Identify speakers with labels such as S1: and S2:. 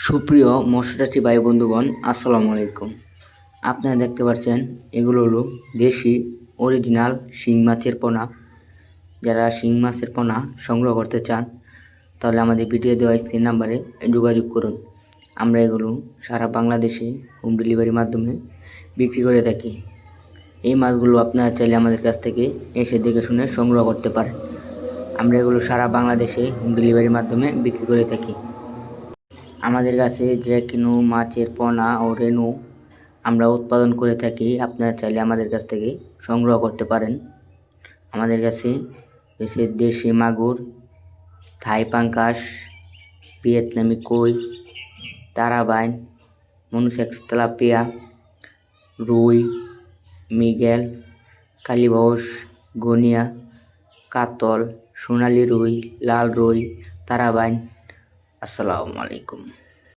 S1: সুপ্রিয় মৎস্যচাষী ভাই বন্ধুগণ, আসসালামু আলাইকুম। আপনারা দেখতে পাচ্ছেন এগুলো হলো দেশি অরিজিনাল শিং মাছের পোনা। যারা শিং মাছের পোনা সংগ্রহ করতে চান তাহলে আমাদের ভিডিও দেওয়া স্ক্রিন নাম্বারে যোগাযোগ করুন। আমরা এগুলো সারা বাংলাদেশে হোম ডেলিভারির মাধ্যমে বিক্রি করে থাকি। এই মাছগুলো আপনারা চাইলে আমাদের কাছ থেকে এসে দেখে শুনে সংগ্রহ করতে পারেন। আমরা এগুলো সারা বাংলাদেশে হোম ডেলিভারির মাধ্যমে বিক্রি করে থাকি। আমাদের কাছে যে কোনো মাছের পোনা ও রেণু আমরা উৎপাদন করে থাকি। আপনারা চাইলে আমাদের কাছ থেকে সংগ্রহ করতে পারেন। আমাদের কাছে রয়েছে দেশি মাগুর, থাই পাঙ্কাশ, ভিয়েতনামি কই, তারাবাইন, মনুসেক্স তেলাপিয়া, রুই, মৃগেল, কালীবাউস, গনিয়া, কাতল, সোনালী রুই, লাল রুই, তারাবাইন। আসসালামু আলাইকুম।